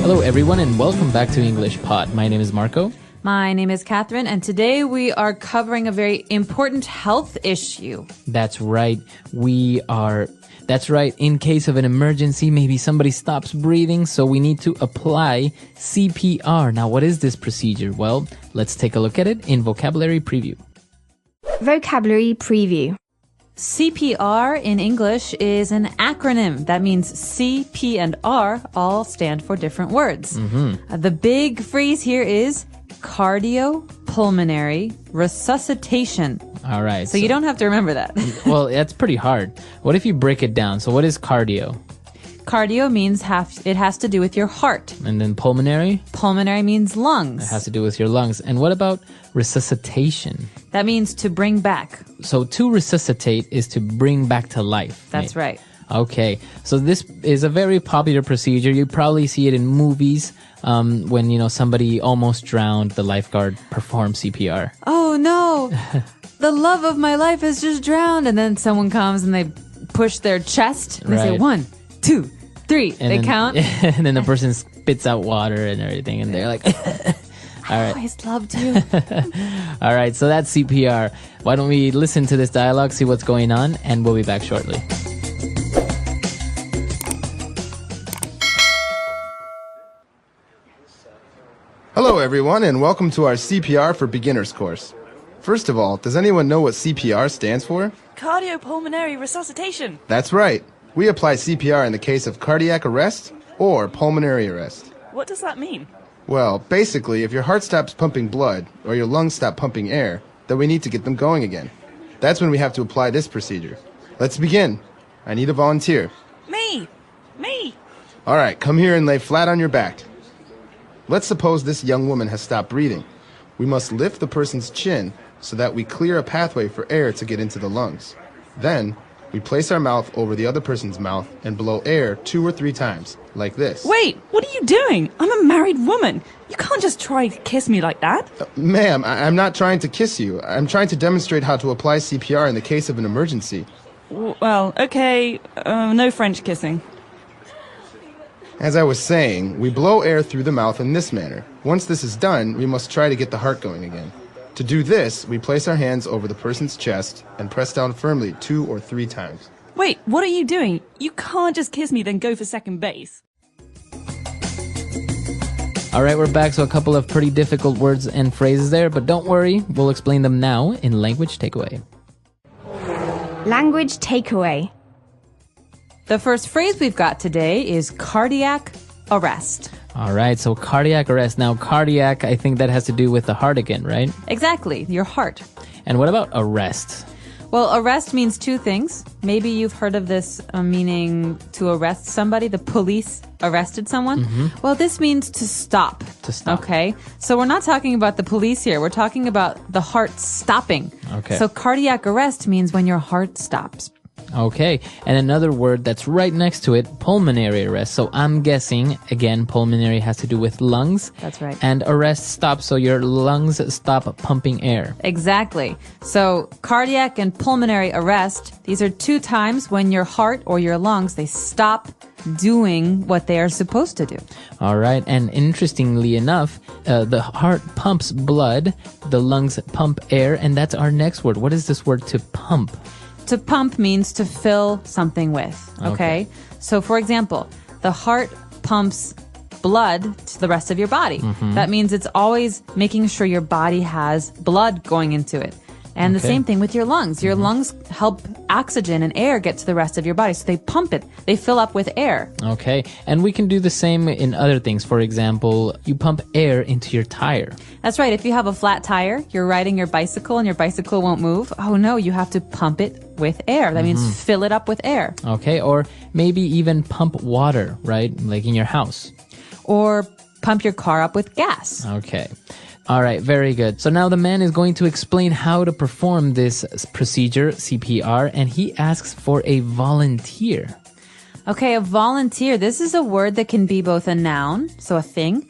Hello everyone and welcome back to English Pod. My name is Marco. My name is Catherine, and today we are covering a very important health issue. That's right. That's right. In case of an emergency, maybe somebody stops breathing, so we need to apply CPR. Now, what is this procedure? Well, let's take a look at it in Vocabulary Preview. Vocabulary Preview. CPR in English is an acronym. That means C, P, and R all stand for different words. The big phrase here is cardiopulmonary resuscitation. All right. So you don't have to remember that. Well, that's pretty hard. What if you break it down? So what is cardio? Cardio means it has to do with your heart. And then pulmonary? Pulmonary means lungs. It has to do with your lungs. And what about resuscitation? That means to bring back. So to resuscitate is to bring back to life. That's right. Okay, so this is a very popular procedure. You probably see it in movies when, somebody almost drowned, the lifeguard performs CPR. Oh, no. The love of my life has just drowned. And then someone comes and they push their chest and they say 1, 2, 3. They count. And then the person spits out water and everything. And they're like, all right. I always loved you. All right, so that's CPR. Why don't we listen to this dialogue, see what's going on, and we'll be back shortly. Hello everyone and welcome to our CPR for Beginners course. First of all, does anyone know what CPR stands for? Cardiopulmonary resuscitation. That's right. We apply CPR in the case of cardiac arrest or pulmonary arrest. What does that mean? Well, basically, if your heart stops pumping blood or your lungs stop pumping air, then we need to get them going again. That's when we have to apply this procedure. Let's begin. I need a volunteer. Me. All right, come here and lay flat on your back. Let's suppose this young woman has stopped breathing. We must lift the person's chin so that we clear a pathway for air to get into the lungs. Then, we place our mouth over the other person's mouth and blow air 2 or 3 times, like this. Wait, what are you doing? I'm a married woman. You can't just try to kiss me like that. Ma'am, I'm not trying to kiss you. I'm trying to demonstrate how to apply CPR in the case of an emergency. Well, okay, no French kissing. As I was saying, we blow air through the mouth in this manner. Once this is done, we must try to get the heart going again. To do this, we place our hands over the person's chest and press down firmly 2 or 3 times. Wait, what are you doing? You can't just kiss me then go for second base. All right, we're back. So a couple of pretty difficult words and phrases there, but don't worry. We'll explain them now in Language Takeaway. Language Takeaway. The first phrase we've got today is cardiac arrest. All right, so cardiac arrest. Now, cardiac, I think that has to do with the heart again, right? Exactly, your heart. And what about arrest? Well, arrest means 2 things. Maybe you've heard of this meaning to arrest somebody. The police arrested someone. Well, this means to stop. To stop. Okay, so we're not talking about the police here. We're talking about the heart stopping. Okay. So cardiac arrest means when your heart stops. Okay, and another word that's right next to it, pulmonary arrest. So I'm guessing, again, pulmonary has to do with lungs. That's right. And arrest stops, so your lungs stop pumping air. Exactly. So cardiac and pulmonary arrest, these are 2 times when your heart or your lungs, they stop doing what they are supposed to do. All right, and interestingly enough, the heart pumps blood, the lungs pump air, and that's our next word. What is this word to pump? To pump means to fill something with, okay? So, for example, the heart pumps blood to the rest of your body. That means it's always making sure your body has blood going into it. And the same thing with your lungs. Your lungs help oxygen and air get to the rest of your body. So they pump it. They fill up with air. Okay. And we can do the same in other things. For example, you pump air into your tire. That's right. If you have a flat tire, you're riding your bicycle and your bicycle won't move. Oh no, you have to pump it with air. That means fill it up with air. Okay. Or maybe even pump water, right? Like in your house. Or pump your car up with gas. Okay. All right, very good. So now the man is going to explain how to perform this procedure, CPR, and he asks for a volunteer. Okay, a volunteer. This is a word that can be both a noun, so a thing,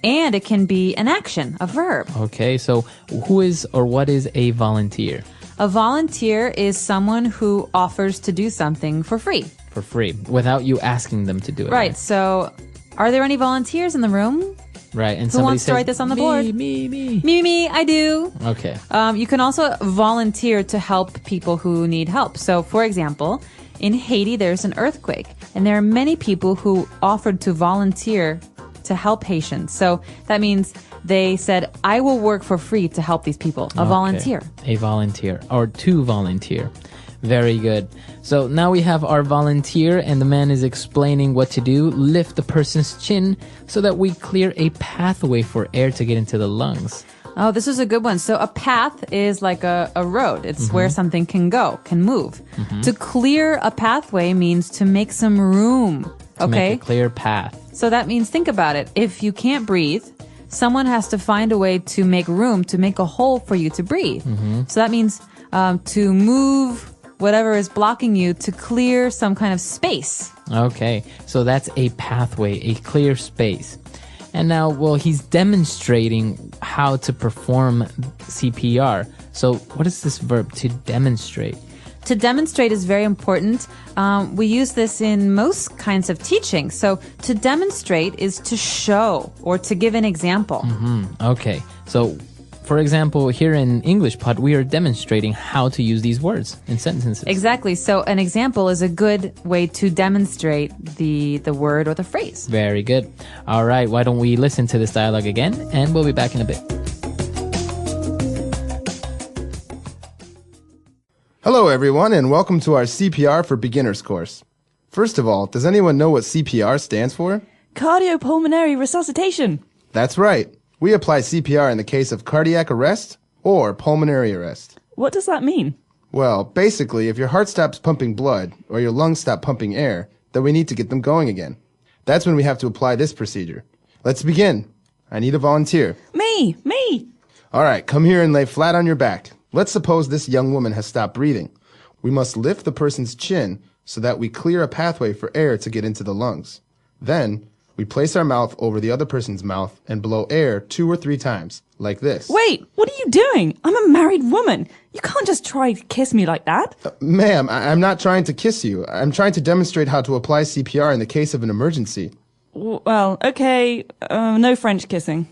and it can be an action, a verb. Okay, so who is or what is a volunteer? A volunteer is someone who offers to do something for free. For free, without you asking them to do it. Right, so Are there any volunteers in the room? Right. And Who somebody wants to says, write this on the board? Me. Me, I do. Okay. You can also volunteer to help people who need help. So, for example, in Haiti, there's an earthquake, and there are many people who offered to volunteer to help Haitians. So that means they said, I will work for free to help these people. A volunteer. A volunteer, or to volunteer. Very good. So now we have our volunteer, and the man is explaining what to do. Lift the person's chin so that we clear a pathway for air to get into the lungs. Oh, this is a good one. So a path is like a road. It's where something can go, can move. To clear a pathway means to make some room. To make a clear path. So that means, think about it. If you can't breathe, someone has to find a way to make room, to make a hole for you to breathe. So that means to move whatever is blocking you to clear some kind of space. Okay, so that's a pathway, a clear space. And now, well, he's demonstrating how to perform CPR. So what is this verb, to demonstrate? To demonstrate is very important. We use this in most kinds of teaching. So to demonstrate is to show or to give an example. Okay, so for example, here in English Pod, we are demonstrating how to use these words in sentences. Exactly. So an example is a good way to demonstrate the word or the phrase. Very good. All right, why don't we listen to this dialogue again, and we'll be back in a bit. Hello, everyone, and welcome to our CPR for Beginners course. First of all, does anyone know what CPR stands for? Cardiopulmonary resuscitation. That's right. We apply CPR in the case of cardiac arrest or pulmonary arrest. What does that mean? Well, basically, if your heart stops pumping blood or your lungs stop pumping air, then we need to get them going again. That's when we have to apply this procedure. Let's begin. I need a volunteer. Me. All right, come here and lay flat on your back. Let's suppose this young woman has stopped breathing. We must lift the person's chin so that we clear a pathway for air to get into the lungs. Then, we place our mouth over the other person's mouth and blow air 2 or 3 times, like this. Wait, what are you doing? I'm a married woman. You can't just try to kiss me like that. Ma'am, I'm not trying to kiss you. I'm trying to demonstrate how to apply CPR in the case of an emergency. Well, okay, no French kissing.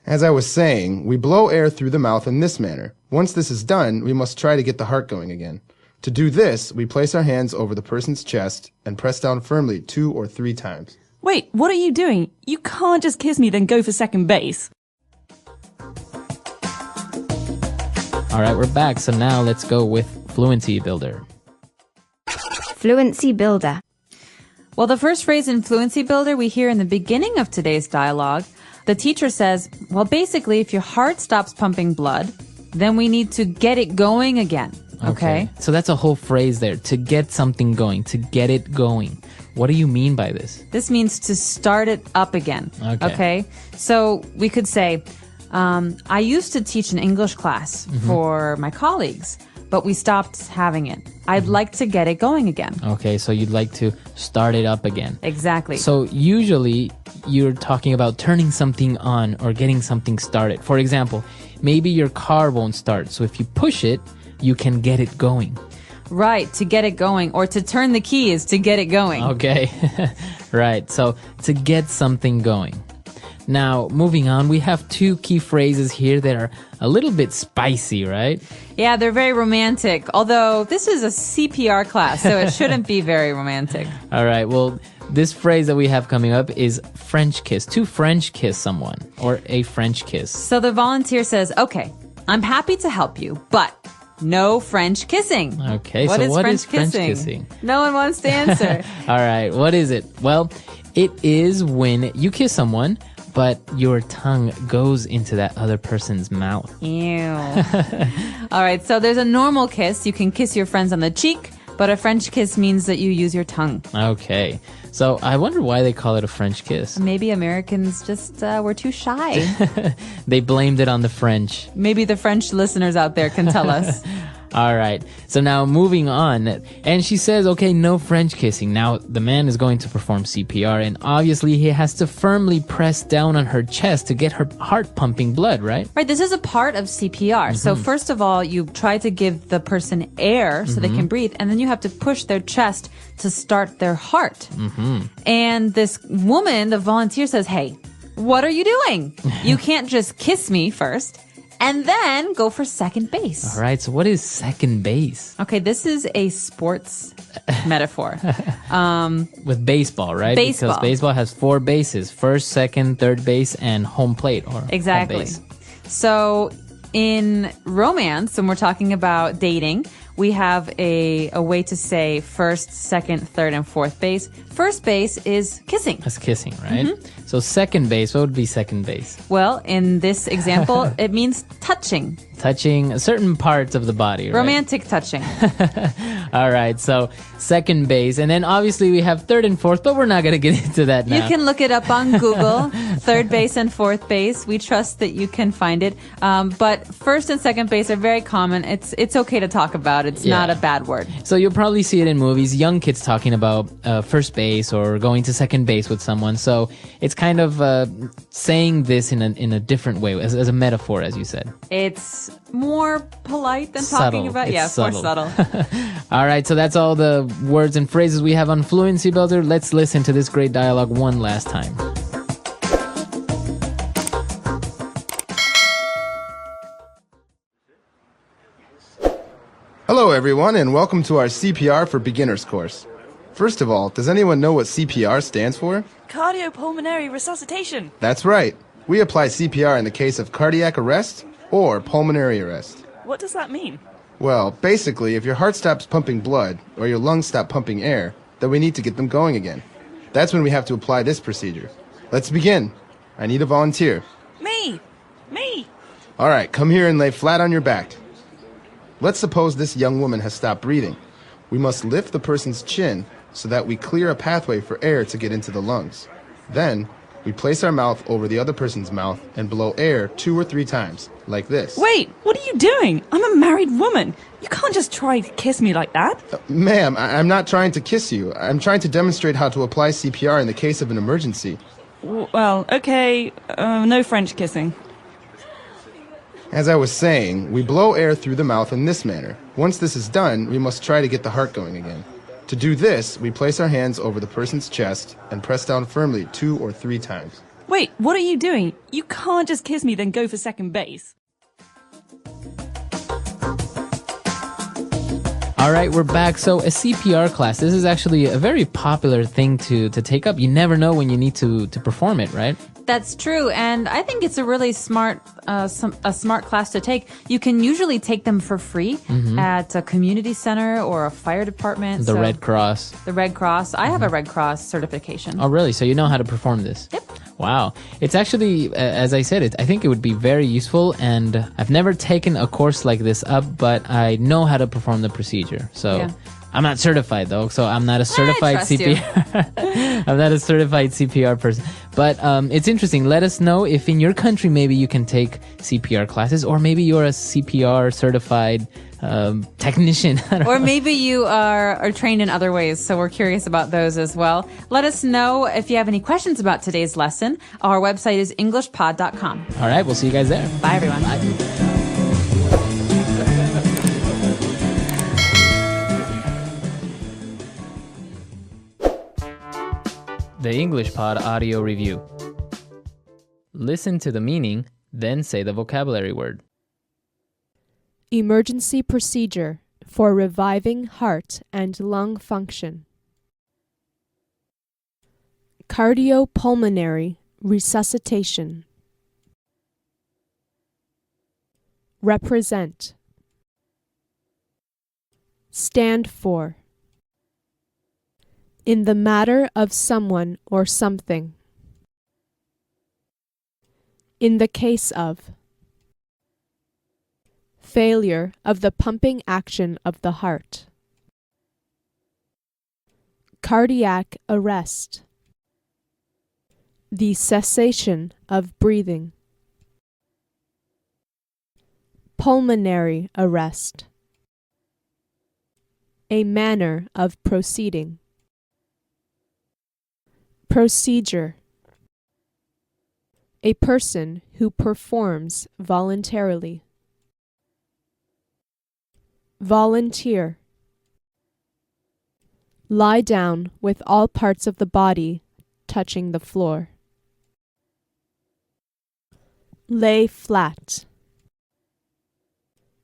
As I was saying, we blow air through the mouth in this manner. Once this is done, we must try to get the heart going again. To do this, we place our hands over the person's chest and press down firmly 2 or 3 times. Wait, what are you doing? You can't just kiss me then go for second base. All right, we're back. So now let's go with Fluency Builder. Fluency Builder. Well, the first phrase in Fluency Builder we hear in the beginning of today's dialogue. The teacher says, well, basically, if your heart stops pumping blood, then we need to get it going again. Okay? So that's a whole phrase there, to get something going, to get it going. What do you mean by this? This means to start it up again. Okay? So we could say, I used to teach an English class for my colleagues, but we stopped having it. I'd like to get it going again. Okay, so you'd like to start it up again. Exactly. So usually you're talking about turning something on or getting something started. For example, maybe your car won't start. So if you push it, you can get it going. Right, to get it going, or to turn the keys to get it going. Okay, right. So to get something going. Now, moving on, we have 2 key phrases here that are a little bit spicy, right? Yeah, they're very romantic, although this is a CPR class, so it shouldn't be very romantic. All right, well, this phrase that we have coming up is French kiss. To French kiss someone, or a French kiss. So the volunteer says, okay, I'm happy to help you, but no French kissing. Okay, what is French kissing? No one wants to answer. All right, what is it? Well, it is when you kiss someone, but your tongue goes into that other person's mouth. Ew. All right, so there's a normal kiss. You can kiss your friends on the cheek, but a French kiss means that you use your tongue. Okay, so I wonder why they call it a French kiss. Maybe Americans just were too shy. They blamed it on the French. Maybe the French listeners out there can tell us. All right. So now moving on. And she says, okay, no French kissing. Now the man is going to perform CPR, and obviously he has to firmly press down on her chest to get her heart pumping blood, right? Right, this is a part of CPR. So first of all, you try to give the person air so they can breathe, and then you have to push their chest to start their heart. And this woman, the volunteer, says, hey, what are you doing? You can't just kiss me first and then go for second base. All right, so what is second base? Okay, this is a sports metaphor. With baseball, right? Baseball. Because baseball has 4 bases: first, second, third base, and home plate or Exactly. home base. So in romance, when we're talking about dating, we have a way to say first, second, third, and fourth base. First base is kissing. That's kissing, right? So second base, what would be second base? Well, in this example, it means touching. Touching certain parts of the body, right? Romantic touching. All right, so second base. And then obviously we have third and fourth, but we're not going to get into that now. You can look it up on Google, third base and fourth base. We trust that you can find it. But first and second base are very common. It's okay to talk about. It's not a bad word. So you'll probably see it in movies, young kids talking about first base or going to second base with someone. So it's kind of saying this in a different way, as a metaphor, as you said. It's more polite than Subtle. talking about. It's Yeah, subtle. more subtle. All right, so that's all the words and phrases we have on Fluency Builder. Let's listen to this great dialogue one last time. Hello, everyone, and welcome to our CPR for Beginners course. First of all, does anyone know what CPR stands for? Cardiopulmonary resuscitation. That's right. We apply CPR in the case of cardiac arrest or pulmonary arrest. What does that mean? Well, basically, if your heart stops pumping blood or your lungs stop pumping air, then we need to get them going again. That's when we have to apply this procedure. Let's begin. I need a volunteer. Me. All right, come here and lay flat on your back. Let's suppose this young woman has stopped breathing. We must lift the person's chin so that we clear a pathway for air to get into the lungs. Then, we place our mouth over the other person's mouth and blow air 2 or 3 times, like this. Wait, what are you doing? I'm a married woman. You can't just try to kiss me like that. Ma'am, I'm not trying to kiss you. I'm trying to demonstrate how to apply CPR in the case of an emergency. Well, okay, no French kissing. As I was saying, we blow air through the mouth in this manner. Once this is done, we must try to get the heart going again. To do this, we place our hands over the person's chest and press down firmly 2 or 3 times. Wait, what are you doing? You can't just kiss me then go for second base. All right, we're back. So a CPR class, this is actually a very popular thing to take up. You never know when you need to perform it, right? That's true, and I think it's a really smart class to take. You can usually take them for free at a community center or a fire department. The Red Cross. The Red Cross. I have a Red Cross certification. Oh, really? So you know how to perform this? Yep. Wow. It's actually, as I said, I think it would be very useful, and I've never taken a course like this up, but I know how to perform the procedure. So Yeah. I'm not certified, though, so I'm not a certified trust you. CPR. I'm not a certified CPR person. But it's interesting. Let us know if in your country maybe you can take CPR classes, or maybe you're a CPR certified technician. I don't Or know. maybe you are trained in other ways, so we're curious about those as well. Let us know if you have any questions about today's lesson. Our website is eslpod.com. All right, we'll see you guys there. Bye, everyone. The English Pod audio review. Listen to the meaning, then say the vocabulary word. Emergency procedure for reviving heart and lung function. Cardiopulmonary resuscitation. Represent. Stand for. In the matter of someone or something. In the case of. Failure of the pumping action of the heart. Cardiac arrest. The cessation of breathing. Pulmonary arrest. A manner of proceeding. Procedure. A person who performs voluntarily. Volunteer. Lie down with all parts of the body touching the floor. Lay flat.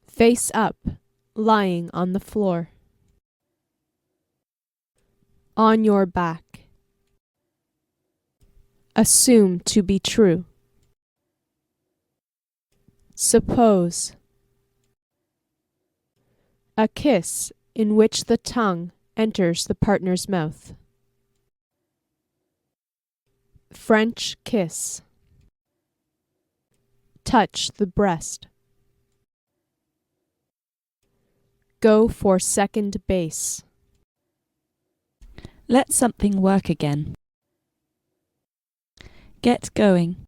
Face up, lying on the floor. On your back. Assume to be true. Suppose. A kiss in which the tongue enters the partner's mouth. French kiss. Touch the breast. Go for second base. Let something work again. Get going.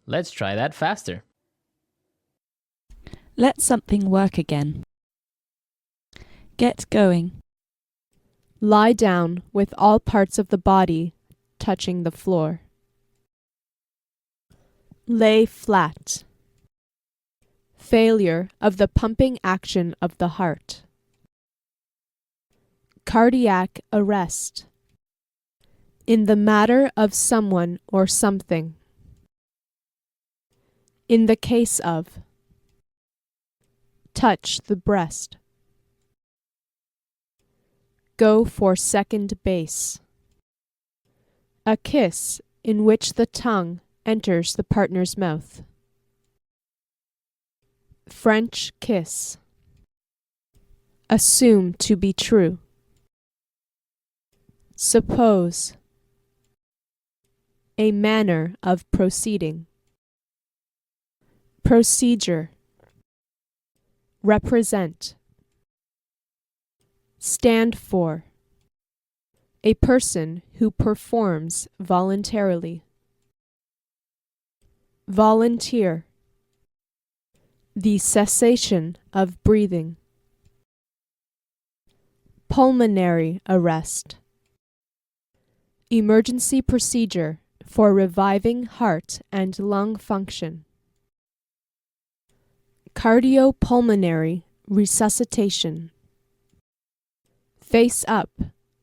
Let's try that faster. Let something work again. Get going. Lie down with all parts of the body touching the floor. Lay flat. Failure of the pumping action of the heart. Cardiac arrest. In the matter of someone or something. In the case of. Touch the breast. Go for second base. A kiss in which the tongue enters the partner's mouth. French kiss. Assume to be true. Suppose. A manner of proceeding. Procedure. Represent. Stand for. A person who performs voluntarily. Volunteer. The cessation of breathing. Pulmonary arrest. Emergency procedure for reviving heart and lung function. Cardiopulmonary resuscitation. Face up,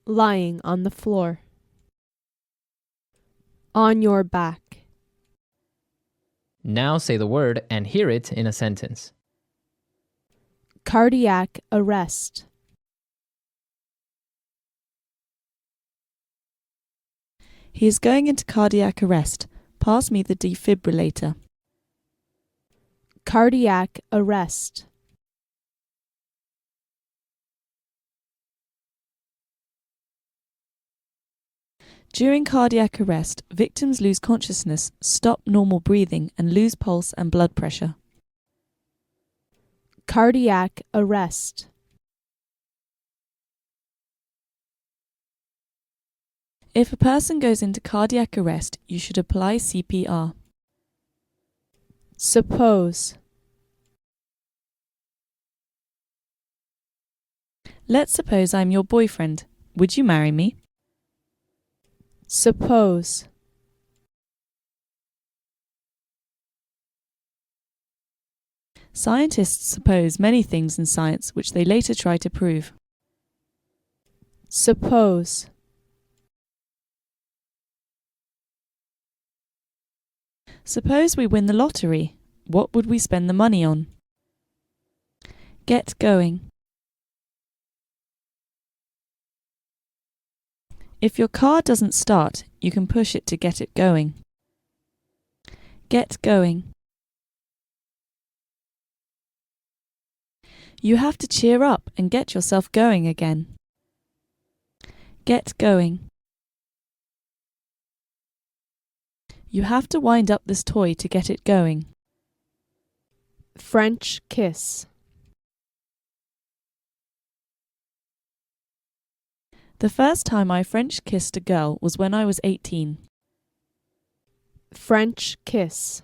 lying on the floor. On your back. Now say the word and hear it in a sentence. Cardiac arrest. He is going into cardiac arrest. Pass me the defibrillator. Cardiac arrest. During cardiac arrest, victims lose consciousness, stop normal breathing, and lose pulse and blood pressure. Cardiac arrest. If a person goes into cardiac arrest, you should apply CPR. Suppose. Let's suppose I'm your boyfriend. Would you marry me? Suppose. Scientists suppose many things in science which they later try to prove. Suppose. Suppose we win the lottery. What would we spend the money on? Get going. If your car doesn't start, you can push it to get it going. Get going. You have to cheer up and get yourself going again. Get going. You have to wind up this toy to get it going. French kiss. The first time I French kissed a girl was when I was 18. French kiss.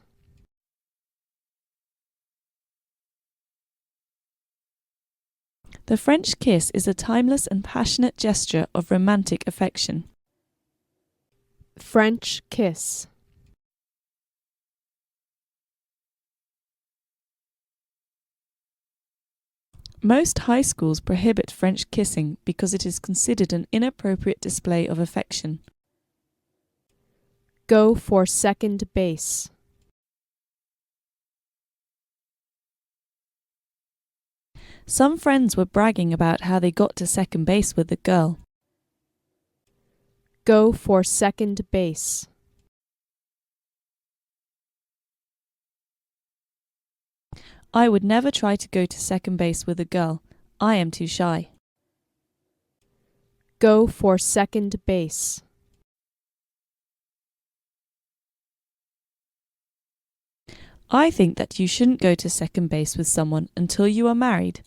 The The French kiss is a timeless and passionate gesture of romantic affection. French kiss. Most high schools prohibit French kissing because it is considered an inappropriate display of affection. Go for second base. Some friends were bragging about how they got to second base with the girl. Go for second base. I would never try to go to second base with a girl. I am too shy. Go for second base. I think that you shouldn't go to second base with someone until you are married.